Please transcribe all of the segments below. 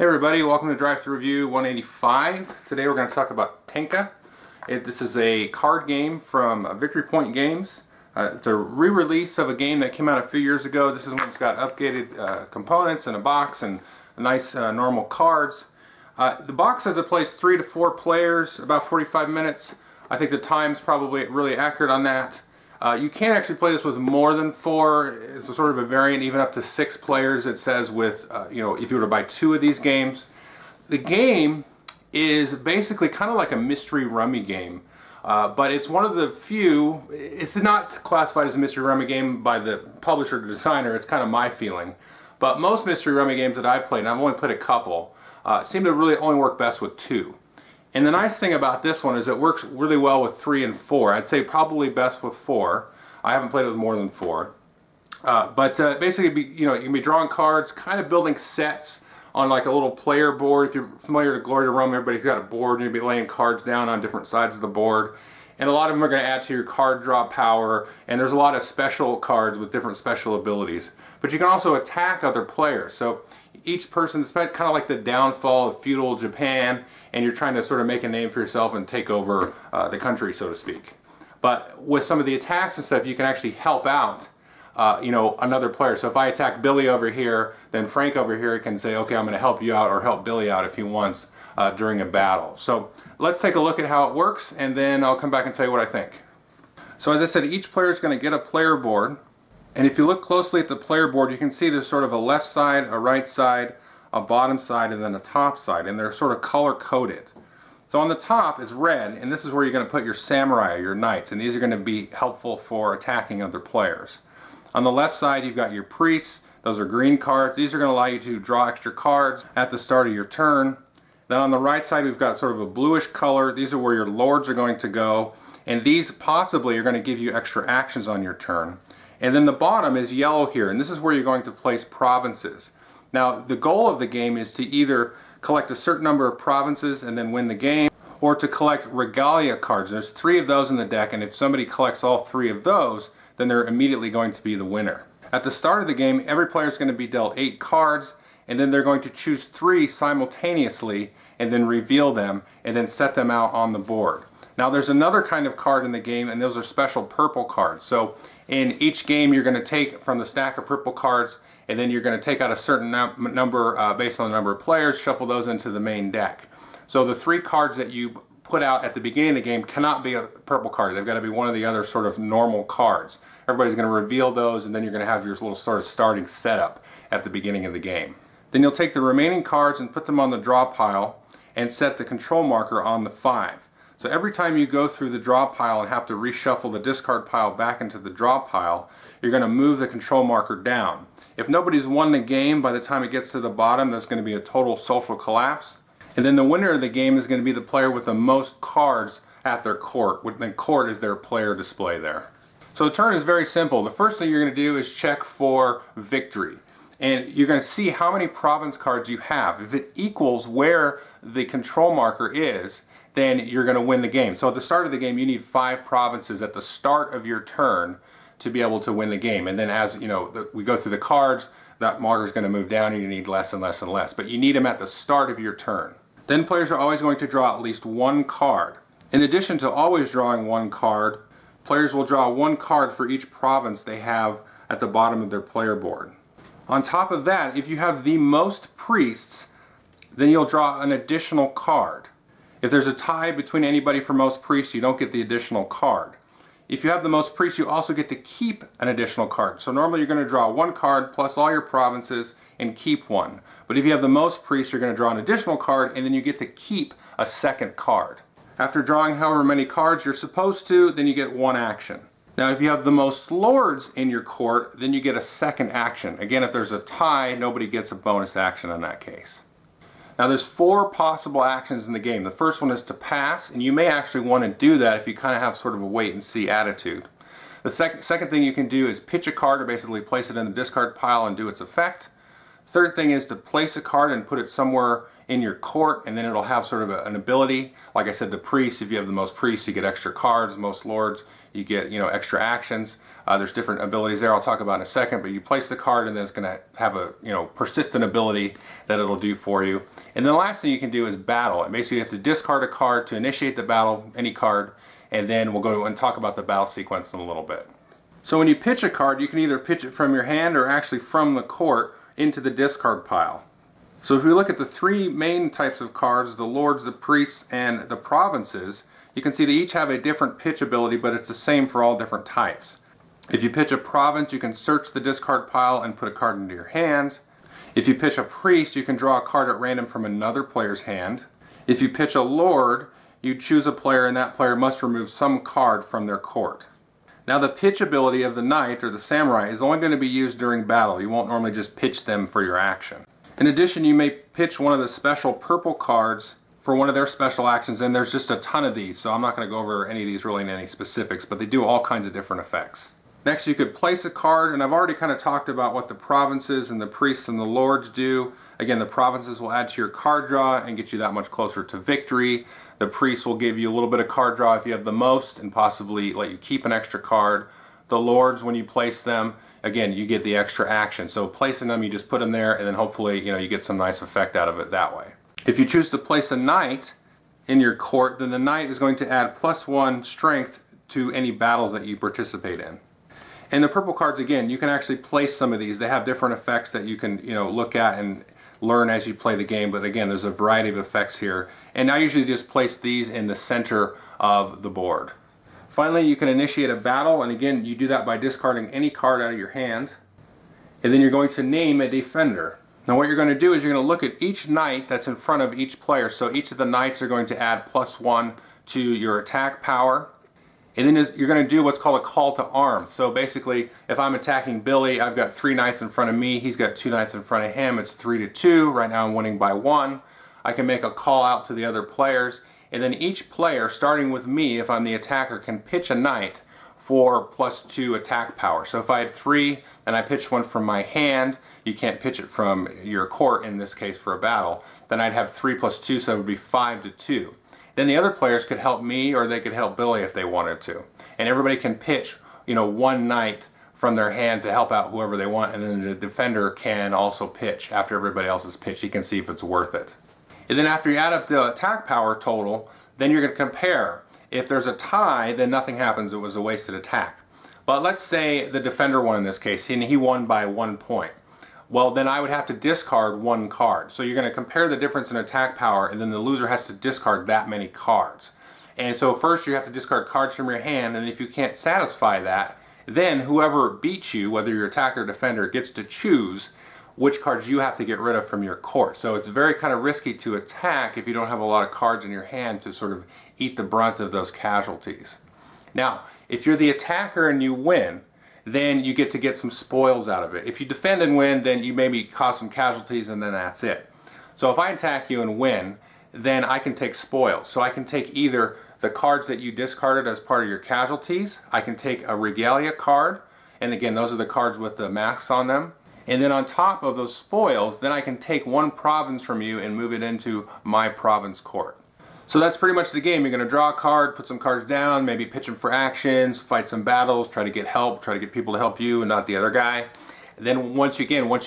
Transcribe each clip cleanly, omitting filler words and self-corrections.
Hey everybody, welcome to Drive Thru Review 185. Today we're going to talk about Tenka. This is a card game from Victory Point Games. It's a re-release of a game that came out a few years ago. This is one that's got updated components and a box and nice normal cards. The box says it plays 3 to 4 players, about 45 minutes. I think the time's probably really accurate on that. You can actually play this with more than 4. It's a sort of a variant, even up to 6 players. It says with, if you were to buy 2 of these games. The game is basically kind of like a mystery rummy game, but it's one of the few. It's not classified as a mystery rummy game by the publisher or designer. It's kind of my feeling. But most mystery rummy games that I've played, and I've only played a couple, seem to really only work best with 2. And the nice thing about this one is it works really well with 3 and 4. I'd say probably best with 4. I haven't played it with more than 4. Basically, you can be drawing cards, kind of building sets on like a little player board. If you're familiar with Glory to Rome, everybody's got a board and you'll be laying cards down on different sides of the board. And a lot of them are going to add to your card draw power, and there's a lot of special cards with different special abilities. But you can also attack other players. So each person, it's kind of like the downfall of feudal Japan, and you're trying to sort of make a name for yourself and take over the country, so to speak. But with some of the attacks and stuff, you can actually help out another player. So if I attack Billy over here, then Frank over here can say, okay, I'm going to help you out, or help Billy out if he wants during a battle. So let's take a look at how it works, and then I'll come back and tell you what I think. So as I said, each player is going to get a player board. And if you look closely at the player board, you can see there's sort of a left side, a right side, a bottom side, and then a top side, and they're sort of color coded. So on the top is red, and this is where you're going to put your samurai, your knights, and these are going to be helpful for attacking other players. On the left side, you've got your priests. Those are green cards. These are going to allow you to draw extra cards at the start of your turn. Then on the right side, we've got sort of a bluish color. These are where your lords are going to go, and these possibly are going to give you extra actions on your turn. And then the bottom is yellow here, and this is where you're going to place provinces. Now, the goal of the game is to either collect a certain number of provinces and then win the game, or to collect regalia cards. There's 3 of those in the deck, and if somebody collects all 3 of those, then they're immediately going to be the winner. At the start of the game, every player is going to be dealt 8 cards, and then they're going to choose 3 simultaneously, and then reveal them, and then set them out on the board. Now, there's another kind of card in the game, and those are special purple cards. So in each game, you're going to take from the stack of purple cards, and then you're going to take out a certain number based on the number of players, shuffle those into the main deck. So the 3 cards that you put out at the beginning of the game cannot be a purple card. They've got to be one of the other sort of normal cards. Everybody's going to reveal those, and then you're going to have your little sort of starting setup at the beginning of the game. Then you'll take the remaining cards and put them on the draw pile and set the control marker on the 5. So every time you go through the draw pile and have to reshuffle the discard pile back into the draw pile, you're going to move the control marker down. If nobody's won the game by the time it gets to the bottom, there's going to be a total social collapse. And then the winner of the game is going to be the player with the most cards at their court. The court is their player display there. So the turn is very simple. The first thing you're going to do is check for victory. And you're going to see how many province cards you have. If it equals where the control marker is, then you're going to win the game. So at the start of the game, you need 5 provinces at the start of your turn to be able to win the game. And then as we go through the cards, that marker is going to move down, and you need less and less and less. But you need them at the start of your turn. Then players are always going to draw at least 1 card. In addition to always drawing 1 card, players will draw 1 card for each province they have at the bottom of their player board. On top of that, if you have the most priests, then you'll draw an additional card. If there's a tie between anybody for most priests, you don't get the additional card. If you have the most priests, you also get to keep an additional card. So normally you're going to draw 1 card plus all your provinces and keep 1. But if you have the most priests, you're going to draw an additional card, and then you get to keep a second card. After drawing however many cards you're supposed to, then you get 1 action. Now if you have the most lords in your court, then you get a second action. Again, if there's a tie, nobody gets a bonus action in that case. Now there's 4 possible actions in the game. The first one is to pass, and you may actually want to do that if you kind of have sort of a wait and see attitude. The second thing you can do is pitch a card, or basically place it in the discard pile and do its effect. Third thing is to place a card and put it somewhere in your court, and then it'll have sort of an ability. Like I said, the priests, if you have the most priests, you get extra cards. Most lords, you get, you know, extra actions. There's different abilities there I'll talk about in a second, but you place the card and then it's going to have a, you know, persistent ability that it'll do for you. And then the last thing you can do is battle. And basically you have to discard a card to initiate the battle, any card, and then we'll go and talk about the battle sequence in a little bit. So when you pitch a card, you can either pitch it from your hand or actually from the court into the discard pile. So if we look at the three main types of cards, the lords, the priests, and the provinces, you can see they each have a different pitch ability, but it's the same for all different types. If you pitch a province, you can search the discard pile and put a card into your hand. If you pitch a priest, you can draw a card at random from another player's hand. If you pitch a lord, you choose a player and that player must remove some card from their court. Now the pitch ability of the knight or the samurai is only going to be used during battle. You won't normally just pitch them for your action. In addition, you may pitch one of the special purple cards for one of their special actions, and there's just a ton of these, so I'm not going to go over any of these really in any specifics, but they do all kinds of different effects. Next, you could place a card, and I've already kind of talked about what the provinces and the priests and the lords do. Again, the provinces will add to your card draw and get you that much closer to victory. The priests will give you a little bit of card draw if you have the most and possibly let you keep an extra card. The lords, when you place them, again, you get the extra action. So placing them, you just put them there and then hopefully, you know, you get some nice effect out of it that way. If you choose to place a knight in your court, then the knight is going to add +1 strength to any battles that you participate in. And the purple cards, again, you can actually place some of these. They have different effects that you can, you know, look at and learn as you play the game. But again, there's a variety of effects here. And I usually just place these in the center of the board. Finally, you can initiate a battle, and again, you do that by discarding any card out of your hand. And then you're going to name a defender. Now what you're going to do is you're going to look at each knight that's in front of each player. So each of the knights are going to add +1 to your attack power. And then you're going to do what's called a call to arms. So basically, if I'm attacking Billy, I've got 3 knights in front of me, he's got 2 knights in front of him, it's 3-2. Right now I'm winning by 1. I can make a call out to the other players, and then each player, starting with me, if I'm the attacker, can pitch a knight for +2 attack power. So if I had 3 and I pitched one from my hand, you can't pitch it from your court in this case for a battle, then I'd have 3 + 2, so it would be 5-2. Then the other players could help me or they could help Billy if they wanted to. And everybody can pitch, you know, 1 knight from their hand to help out whoever they want, and then the defender can also pitch after everybody else has pitched. He can see if it's worth it. And then after you add up the attack power total, then you're going to compare. If there's a tie, then nothing happens. It was a wasted attack. But let's say the defender won in this case, and he won by 1 point. Well, then I would have to discard 1 card. So you're going to compare the difference in attack power, and then the loser has to discard that many cards. And so first you have to discard cards from your hand, and if you can't satisfy that, then whoever beats you, whether you're attacker or defender, gets to choose which cards you have to get rid of from your court. So it's very kind of risky to attack if you don't have a lot of cards in your hand to sort of eat the brunt of those casualties. Now, if you're the attacker and you win, then you get some spoils out of it. If you defend and win, then you maybe cause some casualties and then that's it. So if I attack you and win, then I can take spoils. So I can take either the cards that you discarded as part of your casualties, I can take a regalia card, and again, those are the cards with the masks on them. And then on top of those spoils, then I can take 1 province from you and move it into my province court. So that's pretty much the game. You're going to draw a card, put some cards down, maybe pitch them for actions, fight some battles, try to get help, try to get people to help you and not the other guy. And then once you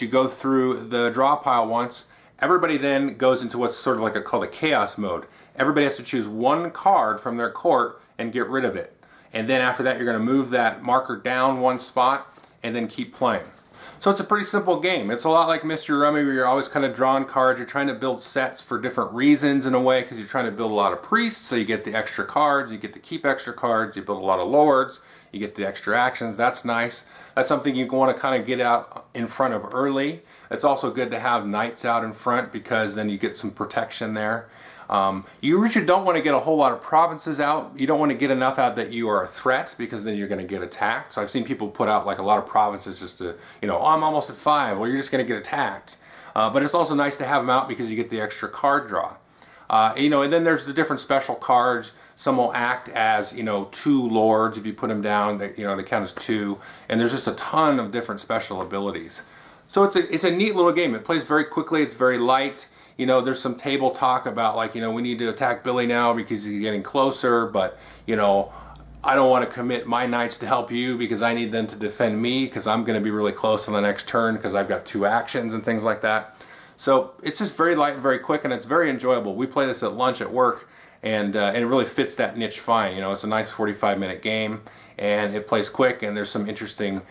go through the draw pile once, everybody then goes into what's sort of like called a chaos mode. Everybody has to choose 1 card from their court and get rid of it. And then after that, you're going to move that marker down 1 spot and then keep playing. So it's a pretty simple game. It's a lot like Mystery Rummy, where you're always kind of drawing cards. You're trying to build sets for different reasons in a way, because you're trying to build a lot of priests, so you get the extra cards, you get to keep extra cards, you build a lot of lords, you get the extra actions. That's nice. That's something you want to kind of get out in front of early. It's also good to have knights out in front, because then you get some protection there. You usually don't want to get a whole lot of provinces out. You don't want to get enough out that you are a threat, because then you're going to get attacked. So I've seen people put out like a lot of provinces just to, you know, oh, I'm almost at 5. Well, you're just going to get attacked. But it's also nice to have them out because you get the extra card draw. You know, and then there's the different special cards. Some will act as, you know, 2 lords. If you put them down, they, you know, they count as 2. And there's just a ton of different special abilities. So it's a neat little game. It plays very quickly. It's very light. you know, there's some table talk about like, you know, we need to attack Billy now because he's getting closer, but, you know, I don't want to commit my knights to help you because I need them to defend me because I'm going to be really close on the next turn because I've got 2 actions and things like that. So it's just very light and very quick, and it's very enjoyable. We play this at lunch at work, and it really fits that niche fine. You know, it's a nice 45-minute game, and it plays quick, and there's some interesting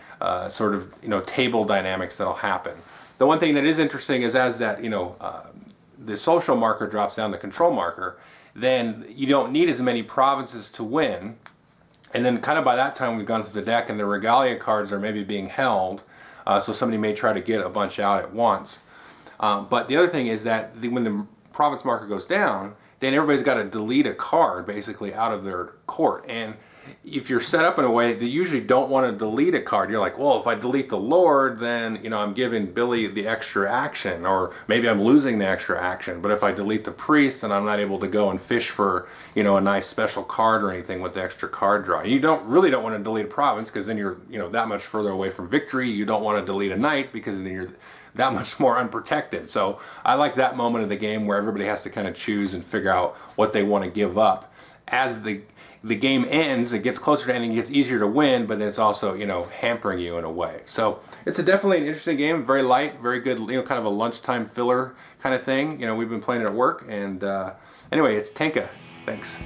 sort of, you know, table dynamics that'll happen. The one thing that is interesting is as that, you know, the social marker drops down the control marker, then you don't need as many provinces to win. And then kind of by that time we've gone through the deck and the regalia cards are maybe being held, so somebody may try to get a bunch out at once. But the other thing is that when the province marker goes down, then everybody's got to delete a card basically out of their court. And if you're set up in a way that you usually don't want to delete a card, you're like, well, if I delete the Lord, then, you know, I'm giving Billy the extra action, or maybe I'm losing the extra action. But if I delete the priest, then I'm not able to go and fish for, you know, a nice special card or anything with the extra card draw. You really don't want to delete a province because then you're, you know, that much further away from victory. You don't want to delete a knight because then you're that much more unprotected. So I like that moment of the game where everybody has to kind of choose and figure out what they want to give up. As the game ends, it gets closer to ending, it gets easier to win, but it's also, you know, hampering you in a way. So it's definitely an interesting game, very light, very good, you know, kind of a lunchtime filler kind of thing. You know, we've been playing it at work, and anyway, it's Tenka. Thanks.